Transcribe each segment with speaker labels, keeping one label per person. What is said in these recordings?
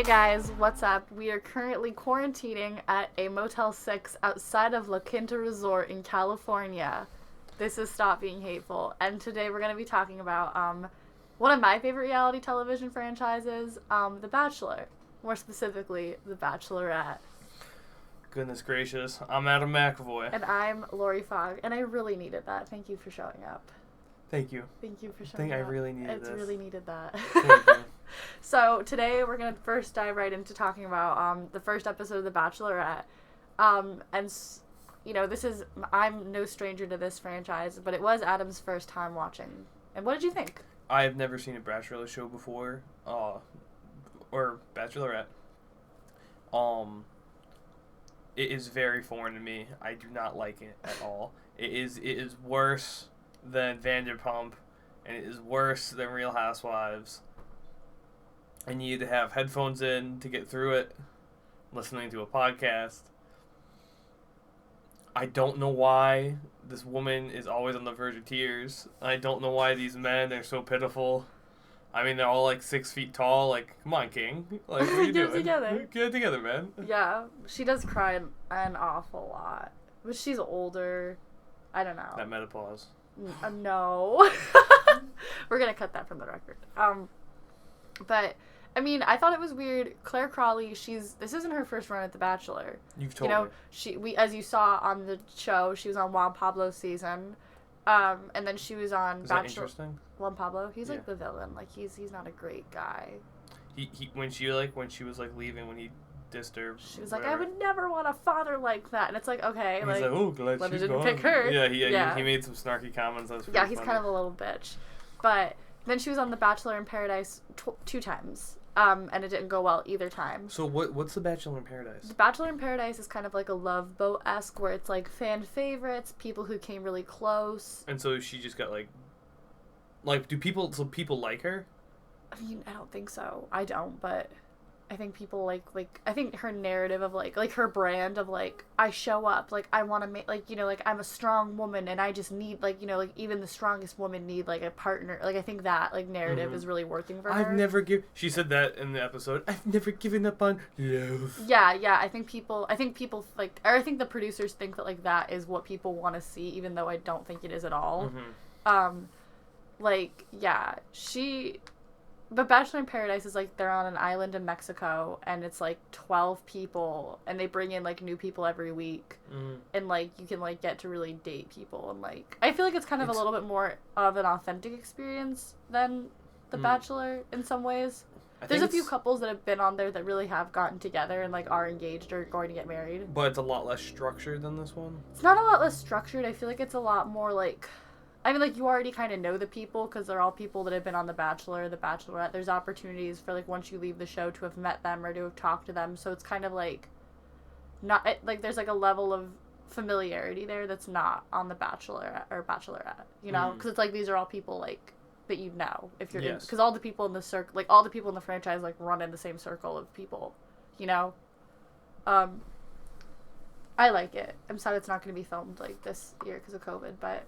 Speaker 1: guys, what's up? We are currently quarantining at a Motel 6 outside of La Quinta Resort in California. This is Stop Being Hateful, and today we're going to be talking about one of my favorite reality television franchises, The Bachelor. More specifically, The Bachelorette.
Speaker 2: Goodness gracious. I'm Adam McAvoy.
Speaker 1: And I'm Lori Fogg, and I really needed that. Thank you for showing up.
Speaker 2: Thank you.
Speaker 1: Thank you for showing
Speaker 2: I
Speaker 1: up.
Speaker 2: really needed this.
Speaker 1: It's really needed that.
Speaker 2: Thank you.
Speaker 1: So today we're going to first dive right into talking about the first episode of The Bachelorette. I'm no stranger to this franchise, but it was Adam's first time watching. And what did you think?
Speaker 2: I've never seen a Bachelor show before, or Bachelorette. It is very foreign to me. I do not like it at all. It is worse than Vanderpump, and it is worse than Real Housewives. I need to have headphones in to get through it, listening to a podcast. I don't know why this woman is always on the verge of tears. I don't know why these men are so pitiful. I mean, they're all like 6 feet tall. Like, come on, King. Like, what are you doing?
Speaker 1: Get it together.
Speaker 2: Get it together, man.
Speaker 1: Yeah, she does cry an awful lot. But she's older. I don't know.
Speaker 2: That menopause.
Speaker 1: No. We're going to cut that from the record. But, I mean, I thought it was weird. Claire Crawley, this isn't her first run at The Bachelor.
Speaker 2: You've told
Speaker 1: me. As you saw on the show, she was on Juan Pablo's season. And then she was on
Speaker 2: Is that interesting?
Speaker 1: Juan Pablo, he's like the villain. Like he's not a great guy.
Speaker 2: When she was leaving, when he dissed her,
Speaker 1: she was like, I would never want a father like that. And it's like, okay,
Speaker 2: and he's like, oh, glad
Speaker 1: but
Speaker 2: she's
Speaker 1: didn't
Speaker 2: gone.
Speaker 1: pick her.
Speaker 2: Yeah, he made some snarky comments. That was
Speaker 1: yeah, he's
Speaker 2: funny.
Speaker 1: kind of a little bitch. But then she was on The Bachelor in Paradise 2 times. And it didn't go well either time.
Speaker 2: So what's The Bachelor in Paradise?
Speaker 1: The Bachelor in Paradise is kind of like a Love Boat-esque, where it's like fan favorites, people who came really close.
Speaker 2: And so she just got like do people like her?
Speaker 1: I mean, I don't think so. I don't, but I think people like I think her narrative of like her brand of like, I show up, like I want to make, like, like I'm a strong woman and I just need, like, like even the strongest woman need like a partner. Like I think that like narrative is really working for her.
Speaker 2: She said that in the episode. I've never given up on love.
Speaker 1: Yeah, I think people like, or I think the producers think that like that is what people want to see, even though I don't think it is at all. But Bachelor in Paradise is like they're on an island in Mexico and it's like 12 people and they bring in like new people every week and like you can like get to really date people and like I feel like it's kind of a little bit more of an authentic experience than The Bachelor in some ways. There's a few couples that have been on there that really have gotten together and like are engaged or going to get married.
Speaker 2: But it's a lot less structured than this one.
Speaker 1: It's not a lot less structured. I feel like it's a lot more like, I mean, like, you already kind of know the people because they're all people that have been on The Bachelor, The Bachelorette. There's opportunities for, like, once you leave the show to have met them or to have talked to them. So it's kind of, like, there's, like, a level of familiarity there that's not on The Bachelor or Bachelorette, you know? Because it's, like, these are all people, like, that you know. If you're because all the people in the circle, like, all the people in the franchise, like, run in the same circle of people, you know? I like it. I'm sad it's not going to be filmed, like, this year because of COVID, but...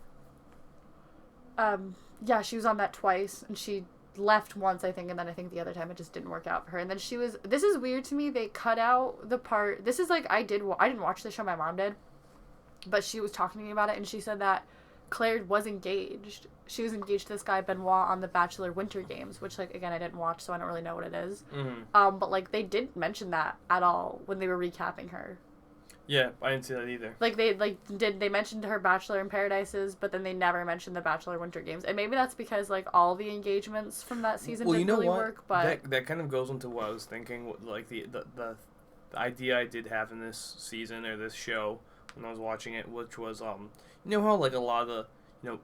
Speaker 1: yeah, she was on that twice, and she left once, I think, and then I think the other time it just didn't work out for her. And then this is weird to me, they cut out the part, this is like, I didn't watch the show, my mom did, but she was talking to me about it, and she said that Claire was engaged. She was engaged to this guy, Benoit, on the Bachelor Winter Games, which, like, again, I didn't watch, so I don't really know what it is. But, like, they didn't mention that at all when they were recapping her.
Speaker 2: Yeah, I didn't see that either.
Speaker 1: Like, they mentioned her Bachelor in Paradises, but then they never mentioned the Bachelor Winter Games. And maybe that's because, like, all the engagements from that season didn't really work, but...
Speaker 2: That kind of goes into what I was thinking, like, the idea I did have in this season, or this show, when I was watching it, which was, you know how, like, a lot of the,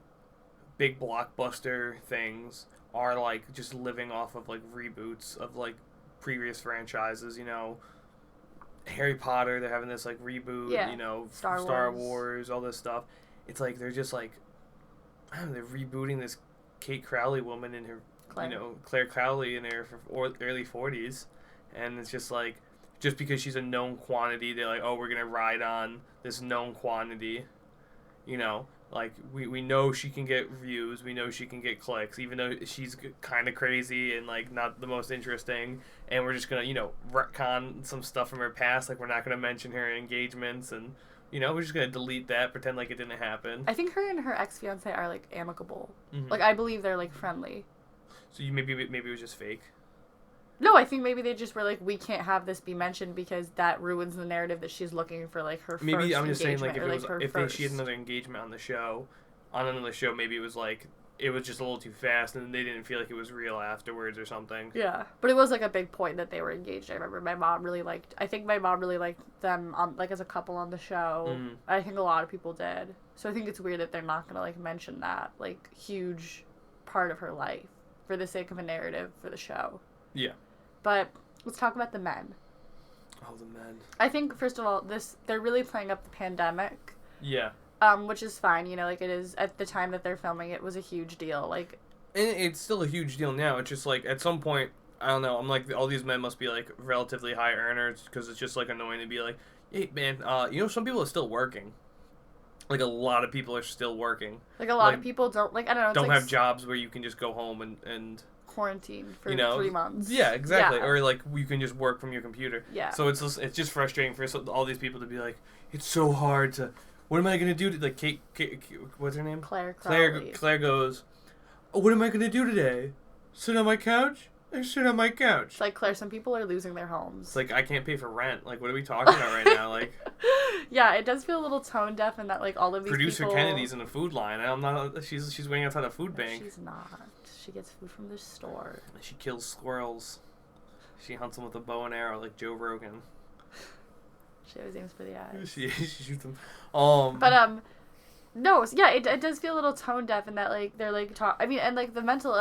Speaker 2: big blockbuster things are, like, just living off of, like, reboots of, like, previous franchises, Harry Potter, they're having this, like, reboot, Star Wars, all this stuff. It's like, they're just, like, I don't know, they're rebooting this Kate Crowley woman in her, Claire Crowley in her early 40s. And it's just, like, just because she's a known quantity, they're like, oh, we're going to ride on this known quantity, Like, we know she can get views, we know she can get clicks, even though she's kind of crazy and, like, not the most interesting, and we're just gonna, retcon some stuff from her past, like, we're not gonna mention her engagements, and, we're just gonna delete that, pretend like it didn't happen.
Speaker 1: I think her and her ex-fiance are, like, amicable.
Speaker 2: Mm-hmm.
Speaker 1: Like, I believe they're, like, friendly.
Speaker 2: So maybe it was just fake?
Speaker 1: No, I think maybe they just were like, we can't have this be mentioned because that ruins the narrative that she's looking for, like, her
Speaker 2: maybe
Speaker 1: first
Speaker 2: I'm just saying, like,
Speaker 1: if
Speaker 2: she had another engagement on another show, maybe it was like it was just a little too fast, and they didn't feel like it was real afterwards or something.
Speaker 1: Yeah, but it was like a big point that they were engaged. I remember my mom really liked. I think my mom really liked them like as a couple on the show.
Speaker 2: Mm.
Speaker 1: I think a lot of people did. So I think it's weird that they're not gonna like mention that like huge part of her life for the sake of a narrative for the show.
Speaker 2: Yeah.
Speaker 1: But let's talk about the men.
Speaker 2: Oh, the men.
Speaker 1: I think first of all, they're really playing up the pandemic.
Speaker 2: Yeah.
Speaker 1: Which is fine, like it is at the time that they're filming it was a huge deal. Like,
Speaker 2: and it's still a huge deal now. It's just like at some point, I don't know. I'm like all these men must be like relatively high earners because it's just like annoying to be like, hey man, some people are still working. Like a lot of people are still working.
Speaker 1: Like a lot of people don't I don't know.
Speaker 2: Don't have jobs where you can just go home and
Speaker 1: quarantine for 3 months.
Speaker 2: Yeah, exactly.
Speaker 1: Yeah.
Speaker 2: Or like you can just work from your computer.
Speaker 1: Yeah.
Speaker 2: So it's just frustrating for all these people to be like, it's so hard to. What am I gonna do? Like Kate, what's her name?
Speaker 1: Claire
Speaker 2: goes, oh, what am I gonna do today? Sit on my couch? I sit on my couch.
Speaker 1: It's like, Claire, some people are losing their homes.
Speaker 2: It's like, I can't pay for rent. Like, what are we talking about right now? Like,
Speaker 1: yeah, it does feel a little tone deaf in that like all of these
Speaker 2: Producer
Speaker 1: people...
Speaker 2: Kennedy's in a food line. I'm not. She's waiting outside a food bank.
Speaker 1: She's not. She gets food from the store.
Speaker 2: She kills squirrels. She hunts them with a bow and arrow like Joe Rogan.
Speaker 1: She always aims for the eyes.
Speaker 2: She shoots them.
Speaker 1: But no, yeah, it does feel a little tone deaf in that like they're like I mean, and like the mental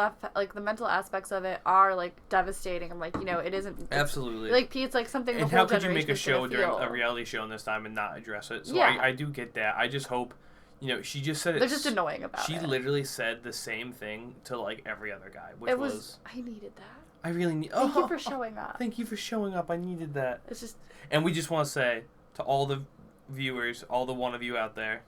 Speaker 1: aspects of it are like devastating, and like it isn't
Speaker 2: absolutely
Speaker 1: like it's like something.
Speaker 2: And how could you make a show during a reality show in this time and not address it? So yeah. I do get that. I just hope. She just said it.
Speaker 1: They're just annoying about it.
Speaker 2: She literally said the same thing to like every other guy, which was
Speaker 1: I needed that.
Speaker 2: I really need.
Speaker 1: Thank you for showing up.
Speaker 2: Thank you for showing up. I needed that.
Speaker 1: It's just.
Speaker 2: And we just want to say to all the viewers, all the one of you out there.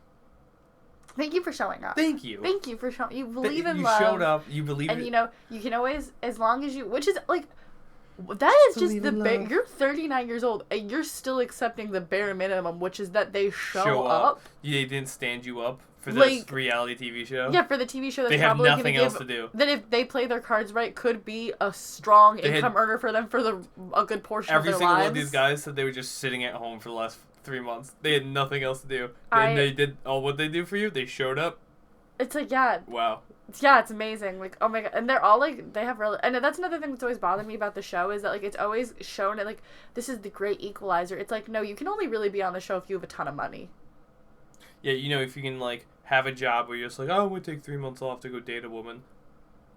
Speaker 1: Thank you for showing up.
Speaker 2: Thank you.
Speaker 1: Thank you for showing. You believe in love.
Speaker 2: You showed up. You believe.
Speaker 1: And you can always, as long as you, which is like, that is just the bare. You're 39 years old and you're still accepting the bare minimum, which is that they show up.
Speaker 2: They didn't stand you up for this reality TV show.
Speaker 1: Yeah, for the TV show.
Speaker 2: They have nothing else to do.
Speaker 1: That if they play their cards right, could be a strong income earner for them for a good portion of their lives.
Speaker 2: Every single one of these guys said they were just sitting at home for the last 3 months. They had nothing else to do. And they did all what they do for you. They showed up.
Speaker 1: It's like, yeah.
Speaker 2: Wow.
Speaker 1: Yeah, it's amazing. Like, oh my god. And they're all like, they have and that's another thing that's always bothered me about the show is that like, it's always shown like, this is the great equalizer. It's like, no, you can only really be on the show if you have a ton of money.
Speaker 2: Yeah, if you can like have a job where you're just like, oh, I'm going to take 3 months off to go date a woman.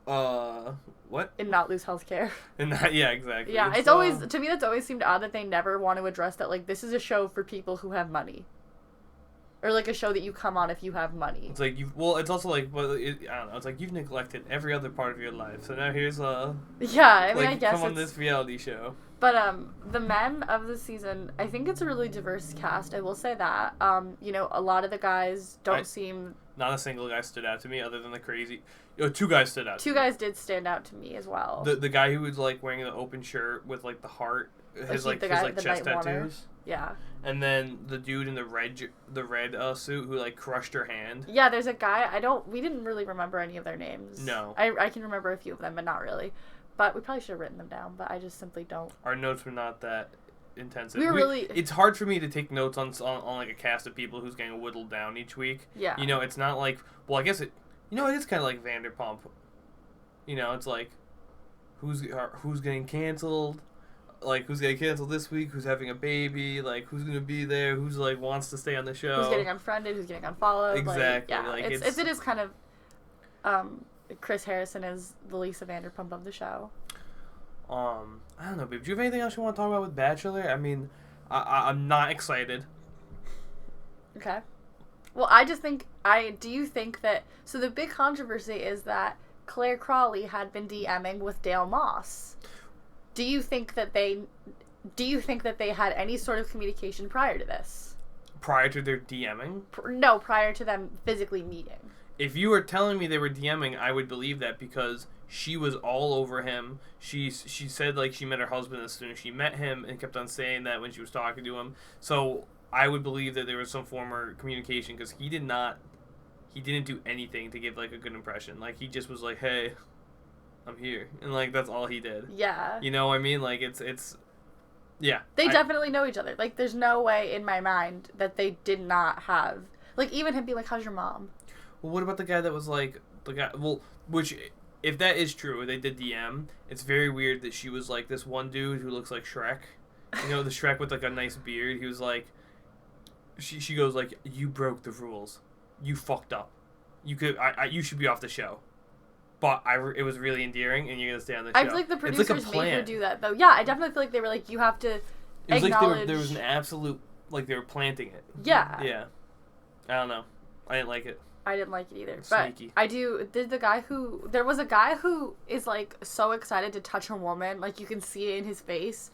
Speaker 2: What?
Speaker 1: And not lose health care.
Speaker 2: Yeah, exactly.
Speaker 1: Yeah, it's always, to me, that's always seemed odd that they never want to address that, like, this is a show for people who have money. Or, like, a show that you come on if you have money.
Speaker 2: It's like, it's also like, I don't know, it's like you've neglected every other part of your life, so now here's
Speaker 1: yeah, I mean, I guess
Speaker 2: come on this reality show.
Speaker 1: But, the men of the season, I think it's a really diverse cast, I will say that. A lot of the guys don't seem...
Speaker 2: Not a single guy stood out to me other than the crazy... 2 guys stood out to me.
Speaker 1: 2 guys did stand out to me as well.
Speaker 2: The guy who was, like, wearing the open shirt with, like, the heart, his chest tattoos.
Speaker 1: Yeah.
Speaker 2: And then the dude in the red suit who, like, crushed her hand.
Speaker 1: Yeah, there's a guy, we didn't really remember any of their names.
Speaker 2: No.
Speaker 1: I can remember a few of them, but not really. But we probably should have written them down, but I just simply don't.
Speaker 2: Our notes were not that intensive. It's hard for me to take notes on like a cast of people who's getting whittled down each week.
Speaker 1: Yeah.
Speaker 2: It's not like, well, I guess it is kind of like Vanderpump. It's like, who's getting canceled? Like, who's getting canceled this week? Who's having a baby? Like, who's going to be there? Who's, like, wants to stay on the show?
Speaker 1: Who's getting unfriended? Who's getting unfollowed?
Speaker 2: Exactly.
Speaker 1: Like, yeah, it is kind of, Chris Harrison is the Lisa Vanderpump of the show.
Speaker 2: I don't know, babe. Do you have anything else you want to talk about with Bachelor? I mean, I'm not excited.
Speaker 1: Okay. Well, I just think, do you think that, so the big controversy is that Claire Crawley had been DMing with Dale Moss. Do you think that they had any sort of communication prior to this?
Speaker 2: Prior to their DMing?
Speaker 1: No, prior to them physically meeting.
Speaker 2: If you were telling me they were DMing, I would believe that because she was all over him. She said like she met her husband as soon as she met him and kept on saying that when she was talking to him. So I would believe that there was some form of communication because he didn't do anything to give like a good impression. Like he just was like, "Hey, I'm here," and like that's all he did.
Speaker 1: Yeah.
Speaker 2: You know what I mean? Like it's yeah.
Speaker 1: They definitely know each other. Like there's no way in my mind that they did not have like even him be like, "How's your mom?"
Speaker 2: Well, what about the guy that was like the guy? Well, which if that is true, they did DM. It's very weird that she was like this one dude who looks like Shrek. You know, the Shrek with like a nice beard. He was like, she goes like, "You broke the rules. You fucked up. You should be off the show." But it was really endearing, and you're gonna stay on the show.
Speaker 1: I feel like the producers
Speaker 2: like
Speaker 1: made her do that though. Yeah, I definitely feel like they were like, you have to acknowledge.
Speaker 2: It was like there was an absolute like they were planting it.
Speaker 1: Yeah.
Speaker 2: Yeah. I don't know. I didn't like it.
Speaker 1: I didn't like it either.
Speaker 2: Sneaky.
Speaker 1: But I do. There was a guy who is like so excited to touch a woman, like you can see it in his face.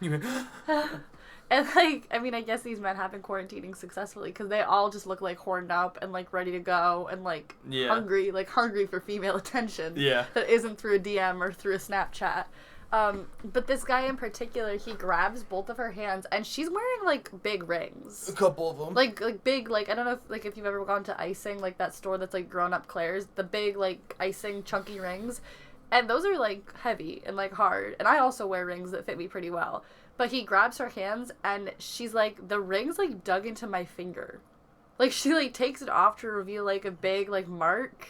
Speaker 1: And like, I mean, I guess these men have been quarantining successfully because they all just look like horned up and like ready to go and like hungry for female attention.
Speaker 2: Yeah.
Speaker 1: That isn't through a DM or through a Snapchat. But this guy in particular, he grabs both of her hands and she's wearing like big rings.
Speaker 2: A couple of them.
Speaker 1: Like big, like I don't know if you've ever gone to icing, like that store that's like Grown Up Claire's, the big like icing chunky rings. And those are like heavy and like hard. And I also wear rings that fit me pretty well. But he grabs her hands and she's like, the ring's like dug into my finger. Like she like takes it off to reveal like a big like mark.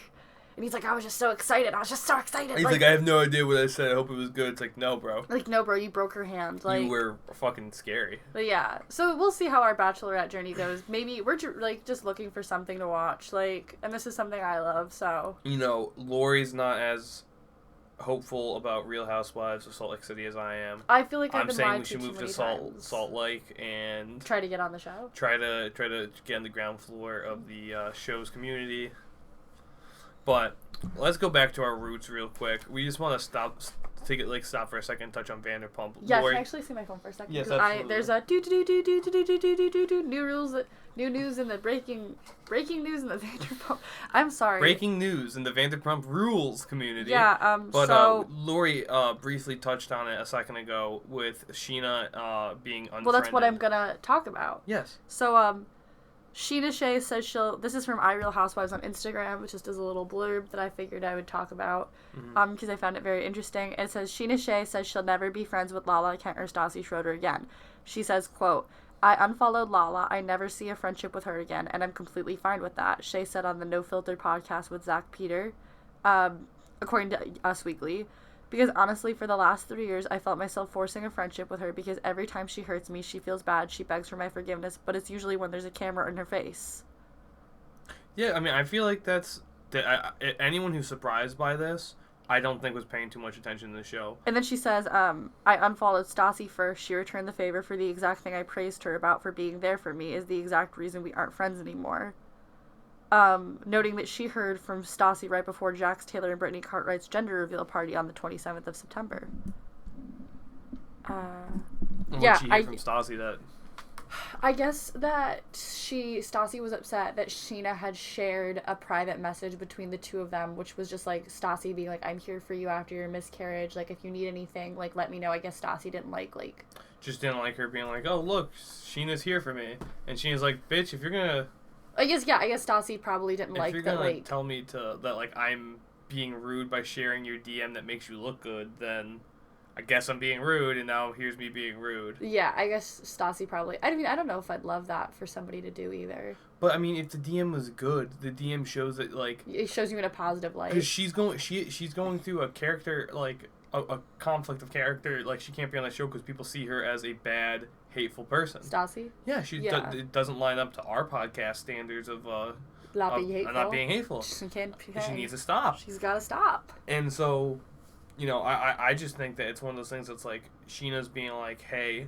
Speaker 1: And he's like, I was just so excited.
Speaker 2: He's like, I have no idea what I said. I hope it was good. It's like, no, bro.
Speaker 1: Like, no, bro, you broke her hand. Like,
Speaker 2: you were fucking scary.
Speaker 1: But yeah. So we'll see how our Bachelorette journey goes. Maybe we're like just looking for something to watch. Like, and this is something I love, so.
Speaker 2: You know, Lori's not as hopeful about Real Housewives of Salt Lake City as I am.
Speaker 1: I feel like
Speaker 2: I'm saying we should move to Salt Lake and
Speaker 1: try to get on the show.
Speaker 2: Try to get on the ground floor of the show's community. But let's go back to our roots real quick. We just want to stop for a second and touch on Vanderpump.
Speaker 1: Yeah,
Speaker 2: Lori,
Speaker 1: can I actually see my phone for a second?
Speaker 2: Yes, absolutely.
Speaker 1: There's a new news in the breaking news in the Vanderpump. I'm sorry.
Speaker 2: Breaking news in the Vanderpump Rules community.
Speaker 1: Yeah.
Speaker 2: But Lori briefly touched on it a second ago with Sheena being unfriended.
Speaker 1: Well, that's what I'm gonna talk about.
Speaker 2: Yes.
Speaker 1: So Sheena Shea says this is from iReal Housewives on Instagram, which just is a little blurb that I figured I would talk about, because I found it very interesting. It says, Sheena Shea says she'll never be friends with Lala Kent or Stassi Schroeder again. She says, quote, I unfollowed Lala. I never see a friendship with her again, and I'm completely fine with that, Shea said on the No Filter podcast with Zach Peter, according to Us Weekly. Because honestly, for the last 3 years, I felt myself forcing a friendship with her because every time she hurts me, she feels bad, she begs for my forgiveness, but it's usually when there's a camera in her face.
Speaker 2: Yeah, I mean, I feel like anyone who's surprised by this, I don't think was paying too much attention to the show. And
Speaker 1: then she says, I unfollowed Stassi first. She returned the favor for the exact thing I praised her about for being there for me is the exact reason we aren't friends anymore. Noting that she heard from Stassi right before Jax Taylor and Brittany Cartwright's gender reveal party on the 27th of September.
Speaker 2: What'd she hear from Stassi that?
Speaker 1: I guess that Stassi was upset that Sheena had shared a private message between the two of them, which was just like Stassi being like, I'm here for you after your miscarriage, like if you need anything, like let me know. I guess Stassi didn't like
Speaker 2: just didn't like her being like, oh look, Sheena's here for me, and Sheena's like, bitch, if you're gonna
Speaker 1: I guess Stassi probably didn't like that. If you're gonna
Speaker 2: tell me that I'm being rude by sharing your DM that makes you look good, then I guess I'm being rude, and now here's me being rude.
Speaker 1: Yeah, I guess Stassi probably. I mean, I don't know if I'd love that for somebody to do either.
Speaker 2: But I mean, if the DM was good, the DM shows that
Speaker 1: it shows you in a positive light.
Speaker 2: Because she's going through a character a conflict of character. Like she can't be on the show because people see her as a bad, hateful person.
Speaker 1: Stassi?
Speaker 2: Yeah, it doesn't line up to our podcast standards of
Speaker 1: not being hateful.
Speaker 2: She needs to stop.
Speaker 1: She's got to stop.
Speaker 2: And so, I just think that it's one of those things that's like Sheena's being like, hey,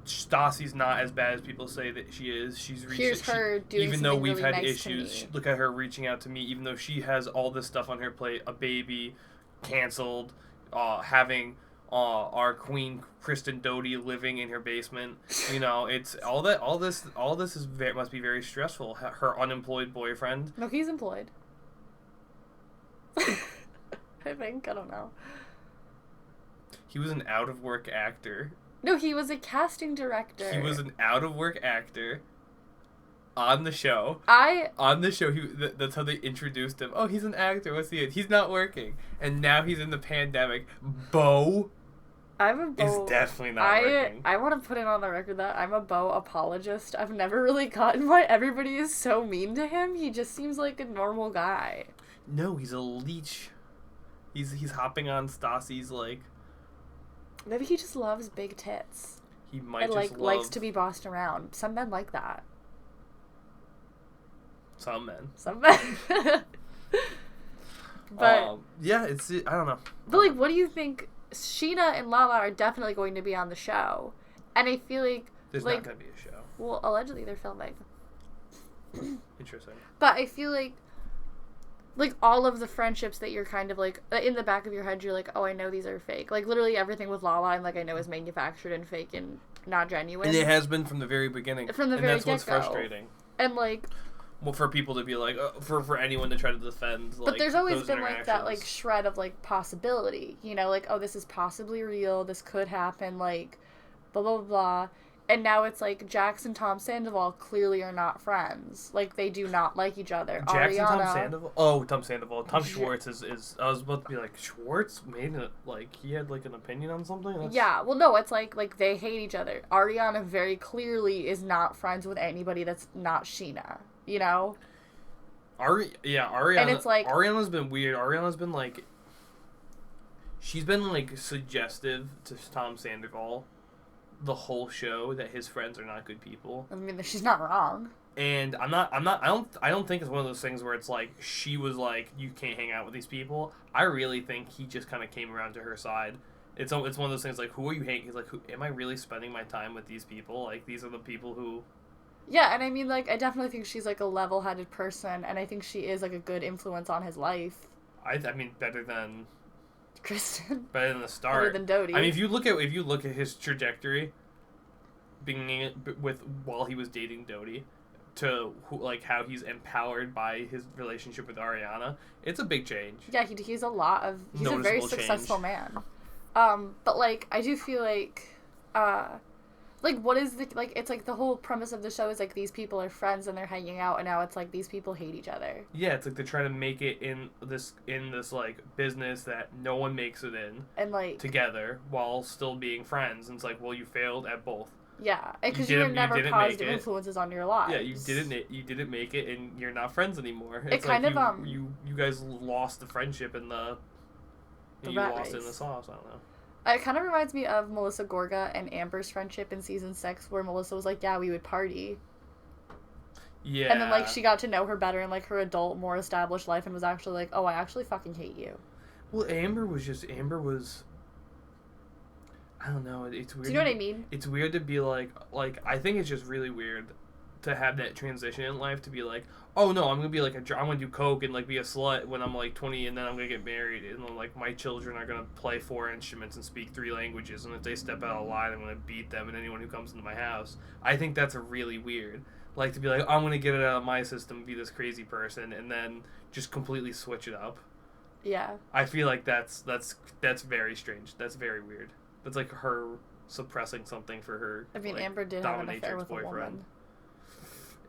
Speaker 2: Stassi's not as bad as people say that she is.
Speaker 1: Here's her doing
Speaker 2: even though we've
Speaker 1: really
Speaker 2: had
Speaker 1: nice
Speaker 2: issues. Look at her reaching out to me, even though she has all this stuff on her plate, a baby, canceled, having our queen Kristen Doty living in her basement. You know, it's all that. All this is must be very stressful. Her unemployed boyfriend.
Speaker 1: No, he's employed. I think, I don't know.
Speaker 2: He was an out of work actor.
Speaker 1: No, he was a casting director.
Speaker 2: He was an out of work actor. On the show, that's how they introduced him. Oh, he's an actor. What's he? He's not working, and now he's in the pandemic. Bo is definitely not working.
Speaker 1: I want to put it on the record that I'm a Bo apologist. I've never really gotten why everybody is so mean to him. He just seems like a normal guy.
Speaker 2: No, he's a leech. He's hopping on Stassi's like.
Speaker 1: Maybe he just loves big tits.
Speaker 2: He might
Speaker 1: and
Speaker 2: just
Speaker 1: likes to be bossed around. Some men like that.
Speaker 2: Some men.
Speaker 1: But
Speaker 2: yeah, I don't know.
Speaker 1: But like, what do you think? Sheena and Lala are definitely going to be on the show, and I feel like
Speaker 2: there's not going to be a show.
Speaker 1: Well, allegedly they're filming.
Speaker 2: Interesting.
Speaker 1: But I feel like all of the friendships that you're kind of like in the back of your head, you're like, oh, I know these are fake. Like literally everything with Lala, I'm like, I know is manufactured and fake and not genuine.
Speaker 2: And it has been from the very beginning.
Speaker 1: From the very get-go.
Speaker 2: And that's what's frustrating.
Speaker 1: And like.
Speaker 2: Well, for people to be like, for anyone to try to defend, like,
Speaker 1: but there's always been like that like shred of like possibility, you know, like, oh, this is possibly real, this could happen, like, blah blah blah, and now it's like Jax and Tom Sandoval clearly are not friends, like they do not like each other.
Speaker 2: Jax
Speaker 1: Ariana,
Speaker 2: and Tom Sandoval. Oh, Tom Sandoval. Tom Schwartz is. I was about to be like, Schwartz made it like he had like an opinion on something.
Speaker 1: Yeah, well, no, it's like they hate each other. Ariana very clearly is not friends with anybody that's not Sheena. You know?
Speaker 2: Ariana.
Speaker 1: And it's like...
Speaker 2: Ariana's been weird. Ariana's been, like... She's been, like, suggestive to Tom Sandoval the whole show that his friends are not good people.
Speaker 1: I mean, she's not wrong.
Speaker 2: And I don't think it's one of those things where it's like, she was like, you can't hang out with these people. I really think he just kind of came around to her side. It's one of those things, like, who are you hanging? He's like, am I really spending my time with these people? Like, these are the people who...
Speaker 1: Yeah, and I mean, like, I definitely think she's, like, a level-headed person, and I think she is, like, a good influence on his life.
Speaker 2: I mean, better than...
Speaker 1: Kristen.
Speaker 2: Better than the start.
Speaker 1: Better than Doty.
Speaker 2: I mean, if you look at his trajectory, while he was dating Doty, to, like, how he's empowered by his relationship with Ariana, it's a big change.
Speaker 1: Yeah, he's a very successful man. But, like, I do feel like, like, what is it's like the whole premise of the show is like these people are friends and they're hanging out, and now it's like these people hate each other.
Speaker 2: Yeah, it's like they're trying to make it in this like business that no one makes it in,
Speaker 1: and like
Speaker 2: together while still being friends. And it's like, well, you failed at both.
Speaker 1: Yeah, because you were never positive influences on your lives.
Speaker 2: Yeah, you didn't make it, and you're not friends anymore. It's
Speaker 1: kind
Speaker 2: like
Speaker 1: of
Speaker 2: you guys lost the friendship in you lost it in the sauce. I don't know.
Speaker 1: It kind of reminds me of Melissa Gorga and Amber's friendship in season 6, where Melissa was like, yeah, we would party.
Speaker 2: Yeah.
Speaker 1: And then, like, she got to know her better in, like, her adult, more established life and was actually like, oh, I actually fucking hate you.
Speaker 2: Well, Amber was... I don't know. It's weird.
Speaker 1: Do you know what I mean?
Speaker 2: It's weird to be like, I think it's just really weird to have that transition in life to be like, oh no, I'm gonna be like I'm gonna do coke and like be a slut when I'm like 20, and then I'm gonna get married, and then like my children are gonna play 4 instruments and speak 3 languages, and if they step out of line, I'm gonna beat them and anyone who comes into my house. I think that's a really weird. Like to be like, I'm gonna get it out of my system, be this crazy person, and then just completely switch it up.
Speaker 1: Yeah.
Speaker 2: I feel like that's very strange. That's very weird. That's like her suppressing something for her. I mean, like,
Speaker 1: Amber did have an affair with a woman.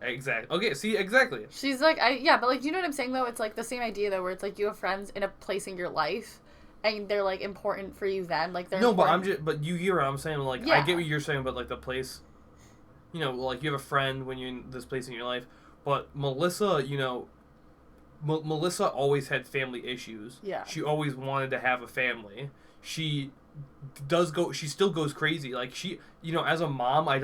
Speaker 2: Exactly. Okay, see, exactly.
Speaker 1: She's like, but like, you know what I'm saying, though? It's like the same idea, though, where it's like you have friends in a place in your life, and they're like important for you then. Like, they're
Speaker 2: but you hear what I'm saying. Like, yeah. I get what you're saying about like the place, you know, like you have a friend when you're in this place in your life, but Melissa, you know, Melissa always had family issues.
Speaker 1: Yeah.
Speaker 2: She always wanted to have a family. She still goes crazy. Like she, you know, as a mom, I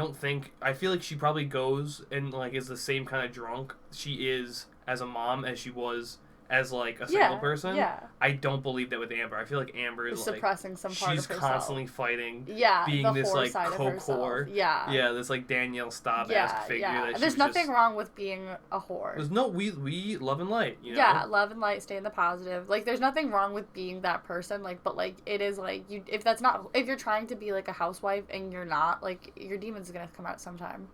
Speaker 2: feel like she probably goes and like is the same kind of drunk she is as a mom as she was as like a single person.
Speaker 1: Yeah.
Speaker 2: I don't believe that with Amber. I feel like Amber is like
Speaker 1: suppressing some part
Speaker 2: she's
Speaker 1: of herself.
Speaker 2: Constantly fighting.
Speaker 1: Yeah,
Speaker 2: being
Speaker 1: the
Speaker 2: this
Speaker 1: whore
Speaker 2: like
Speaker 1: side of herself.
Speaker 2: co-core.
Speaker 1: Yeah.
Speaker 2: Yeah, this like Danielle Staub-esque figure.
Speaker 1: Yeah.
Speaker 2: That
Speaker 1: There's nothing wrong with being a whore.
Speaker 2: There's no we love and light. You know?
Speaker 1: Yeah, love and light, stay in the positive. Like, there's nothing wrong with being that person. Like, but like it is like you if you're trying to be like a housewife and you're not, like your demon's gonna come out sometime.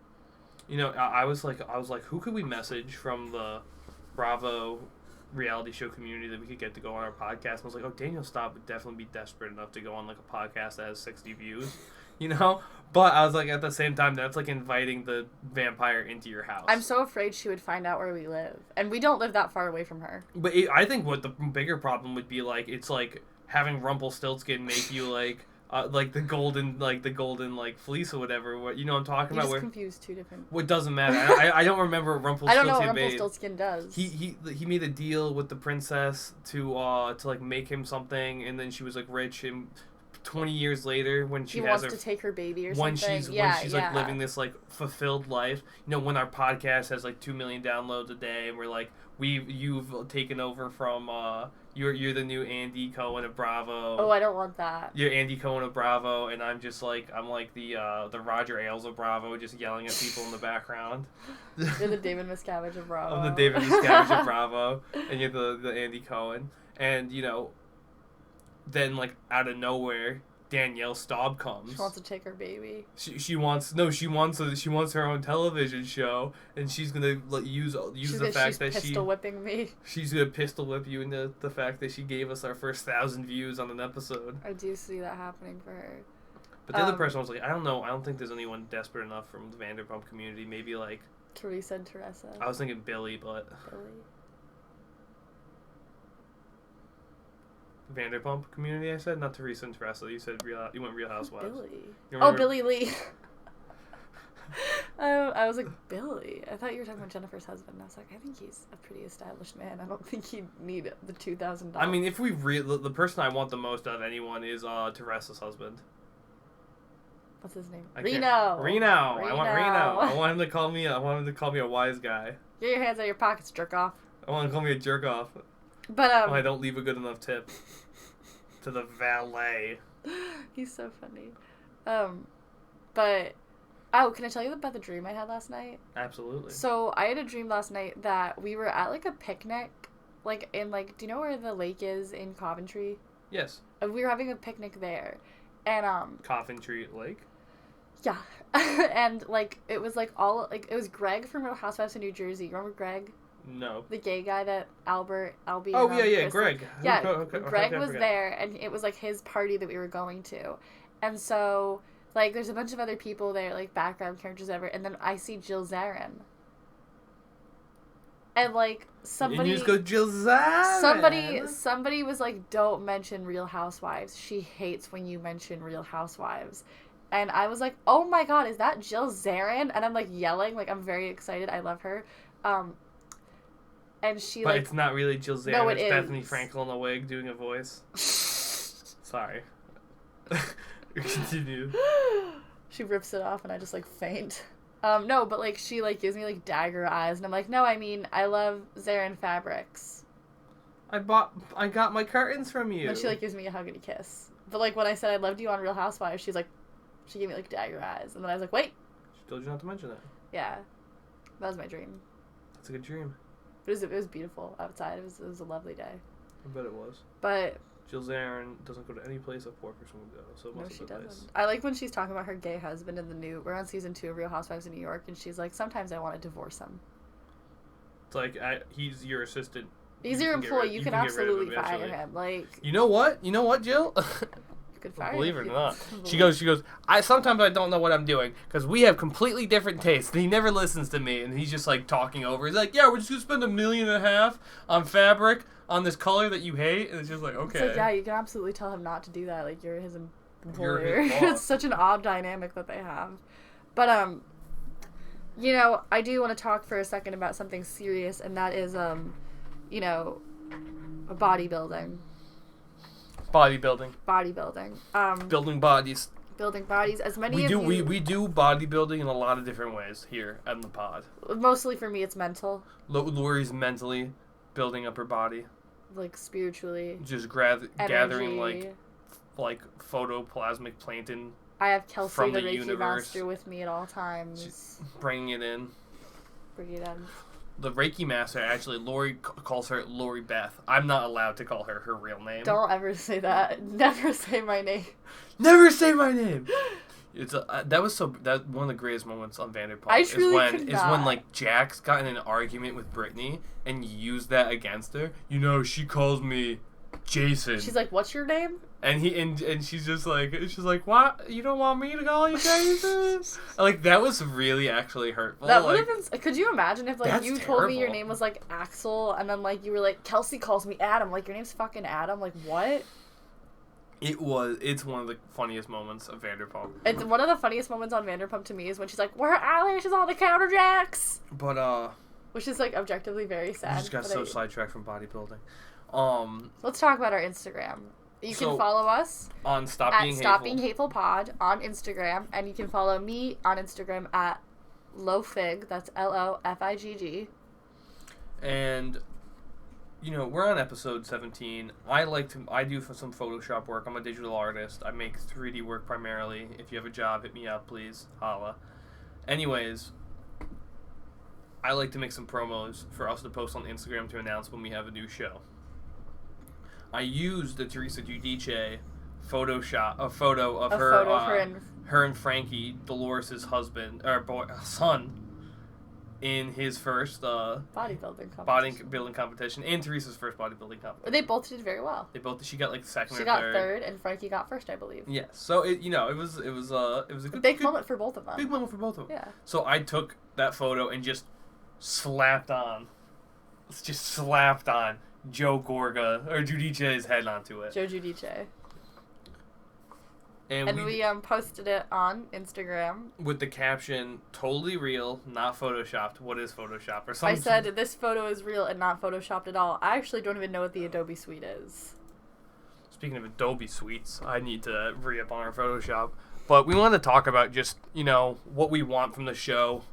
Speaker 2: You know, I was like, who could we message from the Bravo reality show community that we could get to go on our podcast? And I was like, oh, Danielle Staub would definitely be desperate enough to go on like a podcast that has 60 views, you know? But I was like, at the same time, that's like inviting the vampire into your house.
Speaker 1: I'm so afraid she would find out where we live. And we don't live that far away from her.
Speaker 2: But I think what the bigger problem would be, like, it's like having Rumpelstiltskin make you like the golden fleece or whatever. What you know what I'm talking
Speaker 1: You
Speaker 2: about?
Speaker 1: just confused two different.
Speaker 2: What doesn't matter. I don't remember what Rumpelstiltskin
Speaker 1: I don't know what
Speaker 2: made.
Speaker 1: Rumpelstiltskin does.
Speaker 2: He made a deal with the princess to like make him something, and then she was like rich, and 20 years later when she
Speaker 1: wants to take her baby or
Speaker 2: when
Speaker 1: something.
Speaker 2: she's like living this like fulfilled life. You know, when our podcast has like 2 million downloads a day, and we're like you've taken over from you're the new Andy Cohen of Bravo.
Speaker 1: Oh, I don't want that.
Speaker 2: You're Andy Cohen of Bravo, and I'm like the Roger Ailes of Bravo, just yelling at people in the background.
Speaker 1: You're the David Miscavige of Bravo.
Speaker 2: I'm the David Miscavige of Bravo, and you're the Andy Cohen. And, you know, then, like, out of nowhere, Danielle Staub comes.
Speaker 1: She wants to take her baby.
Speaker 2: She wants her own television show, and she's gonna use the fact that
Speaker 1: she's pistol whipping me.
Speaker 2: She's gonna pistol whip you into the fact that she gave us our first 1,000 views on an episode.
Speaker 1: I do see that happening for her.
Speaker 2: But the other person was like, I don't know. I don't think there's anyone desperate enough from the Vanderpump community. Maybe like
Speaker 1: Teresa and Teresa.
Speaker 2: I was thinking Billy, but
Speaker 1: Billy.
Speaker 2: Vanderpump community. I said not Teresa and Teresa. You said you went Real Housewives.
Speaker 1: Billy. Billy Lee. I was like, Billy. I thought you were talking about Jennifer's husband. I was like, I think he's a pretty established man. I don't think he'd need the $2,000.
Speaker 2: I mean, if we the person I want the most out of anyone is Teresa's husband.
Speaker 1: What's his name?
Speaker 2: Reno. I want Reno. I want him to call me a wise guy.
Speaker 1: Get your hands out of your pockets, jerk off.
Speaker 2: I want him to call me a jerk off.
Speaker 1: But
Speaker 2: when I don't leave a good enough tip to the valet.
Speaker 1: He's so funny. But can I tell you about the dream I had last night?
Speaker 2: Absolutely.
Speaker 1: So I had a dream last night that we were at like a picnic, like in like, do you know where the lake is in Coventry?
Speaker 2: Yes.
Speaker 1: We were having a picnic there, and
Speaker 2: Coventry Lake.
Speaker 1: Yeah, and like it was like it was Greg from Real Housewives of New Jersey. You remember Greg?
Speaker 2: No.
Speaker 1: The gay guy that Albie.
Speaker 2: Oh yeah, Greg.
Speaker 1: Yeah, Greg was there, and it was like his party that we were going to, and so like there's a bunch of other people there, like background characters ever, and then I see Jill Zarin, and like somebody.
Speaker 2: And you just go Jill Zarin.
Speaker 1: Somebody was like, "Don't mention Real Housewives. She hates when you mention Real Housewives." And I was like, "Oh my God, is that Jill Zarin?" And I'm like yelling, like I'm very excited. I love her. And she
Speaker 2: but it's not really Jill Zarin.
Speaker 1: No,
Speaker 2: it's Bethany Frankel in a wig doing a voice. Sorry. Continue.
Speaker 1: She rips it off and I just like faint. No, but like she like gives me like dagger eyes and I'm like, no, I mean I love Zarin fabrics.
Speaker 2: I got my curtains from you.
Speaker 1: And she like gives me a hug and a kiss. But like when I said I loved you on Real Housewives, she gave me like dagger eyes and then I was like, wait.
Speaker 2: She told you not to mention that.
Speaker 1: Yeah, that was my dream.
Speaker 2: That's a good dream.
Speaker 1: It was beautiful outside. It was a lovely day.
Speaker 2: I bet it was.
Speaker 1: But
Speaker 2: Jill Zarin doesn't go to any place a poor person would go, so it must have been nice.
Speaker 1: I like when she's talking about her gay husband in the new. We're on season 2 of Real Housewives of New York, and she's like, sometimes I want to divorce him.
Speaker 2: It's like he's your assistant.
Speaker 1: He's your employee. You can absolutely fire him. Like
Speaker 2: you know what, Jill.
Speaker 1: Could fire
Speaker 2: Believe it or not, she goes. Sometimes I don't know what I'm doing because we have completely different tastes. And he never listens to me, and he's just like talking over. He's like, "Yeah, we're just gonna spend $1.5 million on fabric on this color that you hate," and it's just like, okay.
Speaker 1: It's like, yeah, you can absolutely tell him not to do that. Like you're his employer.
Speaker 2: You're his boss.
Speaker 1: It's such an odd dynamic that they have. But you know, I do want to talk for a second about something serious, and that is you know, bodybuilding.
Speaker 2: Bodybuilding.
Speaker 1: Building bodies. As many
Speaker 2: we
Speaker 1: of
Speaker 2: do.
Speaker 1: you...
Speaker 2: We do bodybuilding in a lot of different ways here on the pod.
Speaker 1: Mostly for me, it's mental.
Speaker 2: Lori's mentally building up her body.
Speaker 1: Like, spiritually.
Speaker 2: Just gathering, like photoplasmic plankton.
Speaker 1: I have Kelsey,
Speaker 2: from
Speaker 1: the
Speaker 2: the
Speaker 1: Reiki
Speaker 2: universe.
Speaker 1: master, with me at all times.
Speaker 2: Just bringing it in.
Speaker 1: Bring it in.
Speaker 2: The Reiki master, actually, Lori calls her Lori Beth. I'm not allowed to call her real name.
Speaker 1: Don't ever say that. Never say my name.
Speaker 2: Never say my name! It's that was one of the greatest moments on Vanderpump.
Speaker 1: I truly could
Speaker 2: is
Speaker 1: not.
Speaker 2: when like Jax got in an argument with Brittany and used that against her. You know, she calls me Jason.
Speaker 1: She's like, "What's your name?"
Speaker 2: And she's just like, "What? You don't want me to call you Jason?" Like, that was really actually hurtful.
Speaker 1: That would have been. Could you imagine if like
Speaker 2: That's
Speaker 1: you told me your
Speaker 2: terrible.
Speaker 1: name was like Axel, and then like you were like, Kelsey calls me Adam. Like, your name's fucking Adam. Like, what?
Speaker 2: It's one of the funniest moments of Vanderpump.
Speaker 1: It's one of the funniest moments on Vanderpump to me is when she's like, "Where are eyelashes on the counter, Jax?"
Speaker 2: But
Speaker 1: Which is like objectively very
Speaker 2: we
Speaker 1: sad.
Speaker 2: just got
Speaker 1: but
Speaker 2: so sidetracked from bodybuilding.
Speaker 1: Let's talk about our Instagram. You
Speaker 2: So,
Speaker 1: can follow us
Speaker 2: on Stop
Speaker 1: at
Speaker 2: Being
Speaker 1: Stop
Speaker 2: Hateful.
Speaker 1: Being Hateful Pod on Instagram, and you can follow me on Instagram at Lofig. That's LOFIGG.
Speaker 2: And you know, we're on episode 17. I do some Photoshop work. I'm a digital artist. I make 3D work primarily. If you have a job, hit me up, please. Holla. Anyways, I like to make some promos for us to post on Instagram to announce when we have a new show. I used the Teresa Giudice photo of her and Frankie, Dolores' husband or son, in his first bodybuilding competition and Teresa's first bodybuilding competition.
Speaker 1: They both did very well.
Speaker 2: She got like second
Speaker 1: She
Speaker 2: or
Speaker 1: got
Speaker 2: third.
Speaker 1: third, and Frankie got first, I believe.
Speaker 2: Yeah, so it was a good
Speaker 1: Big moment for both of them.
Speaker 2: Big moment for both of them.
Speaker 1: Yeah.
Speaker 2: So I took that photo and just slapped on Joe Gorga or Giudice's head onto it.
Speaker 1: Joe Giudice.
Speaker 2: And
Speaker 1: we posted it on Instagram.
Speaker 2: With the caption, "Totally real, not photoshopped. What is Photoshop?" Or something.
Speaker 1: I said, "This photo is real and not photoshopped at all." I actually don't even know what the Adobe Suite is.
Speaker 2: Speaking of Adobe Suites, I need to re-up on our Photoshop. But we wanted to talk about just, what we want from the show.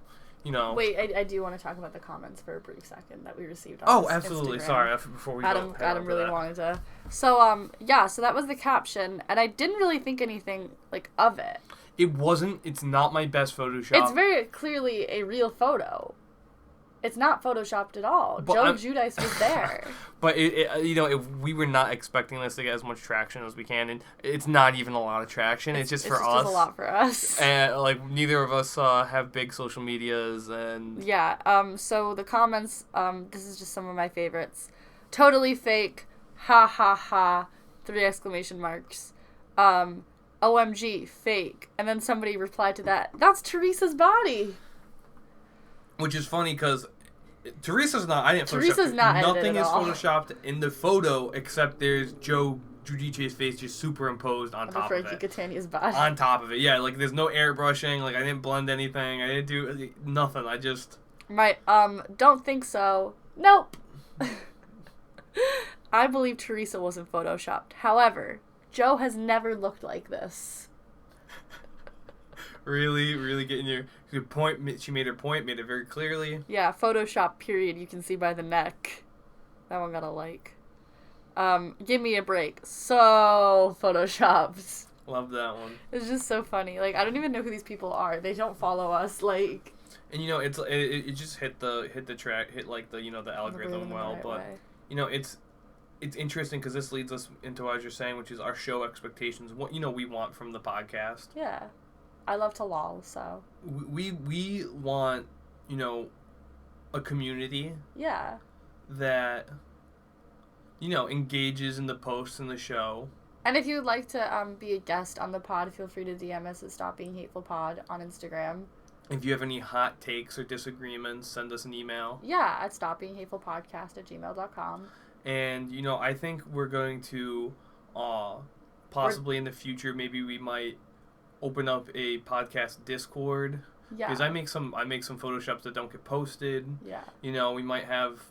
Speaker 1: Wait, I do want to talk about the comments for a brief second that we received on
Speaker 2: absolutely.
Speaker 1: Instagram.
Speaker 2: Sorry, before we
Speaker 1: Adam really
Speaker 2: wanted
Speaker 1: wanted to. So, so that was the caption, and I didn't really think anything, of it.
Speaker 2: It's not my best Photoshop.
Speaker 1: It's very clearly a real photo. It's not photoshopped at all.
Speaker 2: But
Speaker 1: Joe Giudice was there.
Speaker 2: But we were not expecting this to get as much traction as we can, and it's not even a lot of traction. It's just for us.
Speaker 1: It's just a lot for us.
Speaker 2: And neither of us have big social medias, and
Speaker 1: yeah. So the comments. This is just some of my favorites. Totally fake. Ha ha ha. 3 exclamation marks. OMG, fake. And then somebody replied to that. That's Teresa's body.
Speaker 2: Which is funny because Teresa's not. I didn't.
Speaker 1: Teresa's not edited
Speaker 2: Nothing
Speaker 1: at
Speaker 2: is
Speaker 1: all.
Speaker 2: photoshopped in the photo except there's Joe Giudice's face just superimposed on top of
Speaker 1: Frankie
Speaker 2: it.
Speaker 1: Catania's body.
Speaker 2: On top of it, yeah. There's no airbrushing. I didn't blend anything. I didn't do nothing. I just.
Speaker 1: Don't think so. Nope. I believe Teresa wasn't photoshopped. However, Joe has never looked like this.
Speaker 2: Really getting your point. She made her point, made it very clearly.
Speaker 1: Yeah, Photoshop period. You can see by the neck. That one got a like. Give me a break. So photoshopped.
Speaker 2: Love that one.
Speaker 1: It's just so funny. I don't even know who these people are. They don't follow us.
Speaker 2: And it just hit the algorithm well,
Speaker 1: right
Speaker 2: but
Speaker 1: way.
Speaker 2: It's interesting because this leads us into what you're saying, which is our show expectations. What we want from the podcast.
Speaker 1: Yeah. I love to lol, so.
Speaker 2: We want, a community.
Speaker 1: Yeah.
Speaker 2: That, engages in the posts and the show.
Speaker 1: And if you would like to be a guest on the pod, feel free to DM us at Stop Being Hateful Pod on Instagram.
Speaker 2: If you have any hot takes or disagreements, send us an email.
Speaker 1: Yeah, at stopbeinghatefulpodcast@gmail.com.
Speaker 2: And, I think we're going to, possibly in the future, maybe we might open up a podcast Discord.
Speaker 1: Yeah.
Speaker 2: Because I make some Photoshops that don't get posted.
Speaker 1: Yeah.
Speaker 2: We might have,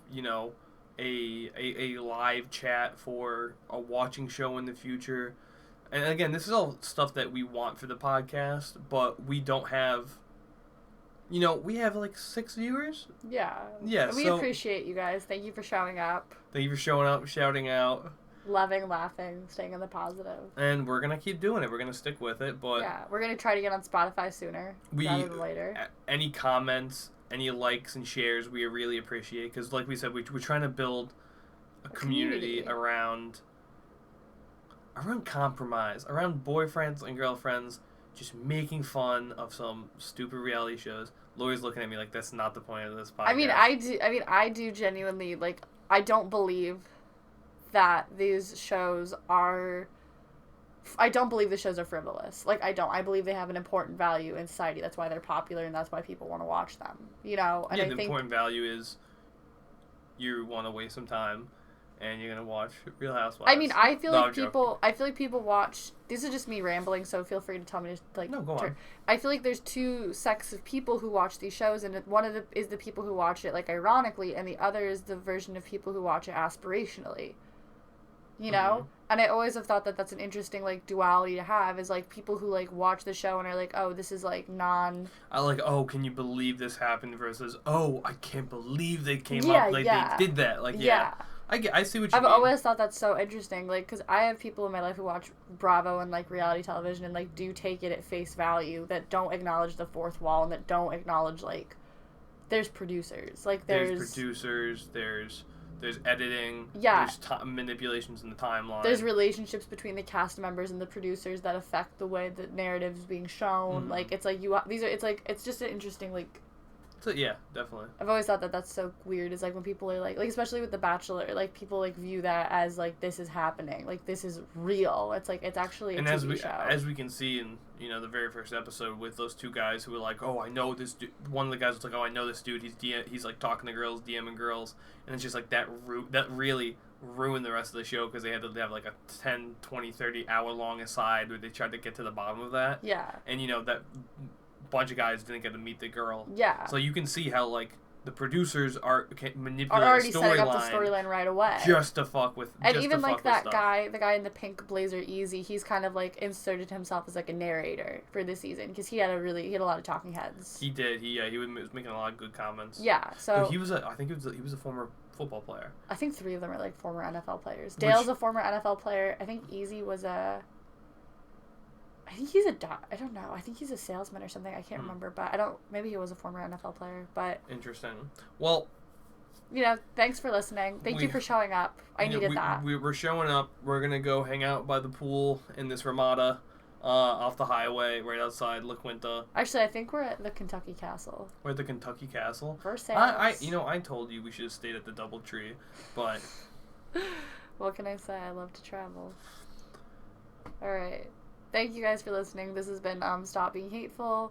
Speaker 2: a live chat for a watching show in the future. And again, this is all stuff that we want for the podcast, but we don't have you know, we have like 6 viewers.
Speaker 1: Yeah.
Speaker 2: Yeah,
Speaker 1: We
Speaker 2: so
Speaker 1: appreciate you guys. Thank you for showing up.
Speaker 2: thank you for showing up, shouting out.
Speaker 1: Loving, laughing, staying in the positive.
Speaker 2: And we're going to keep doing it. We're going to stick with it, but
Speaker 1: yeah, we're going to try to get on Spotify sooner rather than later.
Speaker 2: Any comments, any likes and shares, we really appreciate, because like we said, we're trying to build a community around compromise, around boyfriends and girlfriends just making fun of some stupid reality shows. Lori's looking at me like that's not the point of this podcast.
Speaker 1: I do genuinely, like, I don't believe that these shows are... I don't believe the shows are frivolous. Like, I don't. I believe they have an important value in society. That's why they're popular, and that's why people want to watch them. You know? And
Speaker 2: yeah, the important value is you want to waste some time, and you're gonna watch Real Housewives.
Speaker 1: I mean, I feel like people watch. This is just me rambling, so feel free to tell me to like.
Speaker 2: No, go on.
Speaker 1: I feel like there's two sects of people who watch these shows, and one of the is the people who watch it like ironically, and the other is the version of people who watch it aspirationally. You know,
Speaker 2: Mm-hmm.
Speaker 1: and I always have thought that that's an interesting like duality to have. Is like people who like watch the show and are like, oh, this is like non.
Speaker 2: I like, oh, can you believe this happened versus, oh, I can't believe they came up like they did that. Like, yeah. I see what you mean.
Speaker 1: I've always thought that's so interesting, like, because I have people in my life who watch Bravo and, like, reality television and, like, do take it at face value, that don't acknowledge the fourth wall and that don't acknowledge, like, there's producers. Like, there's
Speaker 2: producers, there's editing,
Speaker 1: yeah,
Speaker 2: there's manipulations in the timeline.
Speaker 1: There's relationships between the cast members and the producers that affect the way the narrative is being shown. Mm-hmm. Like, it's like, it's just an interesting, like...
Speaker 2: So, yeah, definitely.
Speaker 1: I've always thought that that's so weird. Is like when people are like especially with The Bachelor, like people like view that as like this is happening, like this is real. It's like it's actually a TV show.
Speaker 2: As we can see in the very first episode with those two guys who were like, oh, I know this dude. One of the guys was like, oh, I know this dude. He's like talking to girls, DMing girls, and it's just like that really ruined the rest of the show because they had to have like a 10, 20, 30 hour long aside where they tried to get to the bottom of that.
Speaker 1: Yeah.
Speaker 2: And that bunch of guys didn't get to meet the girl.
Speaker 1: Yeah.
Speaker 2: So you can see how like the producers are manipulating
Speaker 1: already
Speaker 2: the
Speaker 1: setting up the storyline right away
Speaker 2: just to fuck with.
Speaker 1: And even like that guy, the guy in the pink blazer, Easy, he's kind of like inserted himself as like a narrator for this season because he had a lot of talking heads.
Speaker 2: He did. He was making a lot of good comments.
Speaker 1: Yeah. So
Speaker 2: he was he was a former football player.
Speaker 1: I think 3 of them are like former NFL players. Dale's a former NFL player. I think Easy was I think he's I don't know. I think he's a salesman or something. I can't remember, but maybe he was a former NFL player, but... Interesting.
Speaker 2: Well...
Speaker 1: thanks for listening. Thank you for showing up. I needed that.
Speaker 2: We're showing up. We're going to go hang out by the pool in this Ramada off the highway right outside La Quinta.
Speaker 1: Actually, I think we're at the Kentucky Castle.
Speaker 2: We're at the Kentucky Castle?
Speaker 1: For sales.
Speaker 2: I told you we should have stayed at the DoubleTree, but...
Speaker 1: What can I say? I love to travel. All right. Thank you guys for listening. This has been Stop Being Hateful.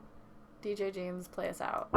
Speaker 1: DJ James, play us out.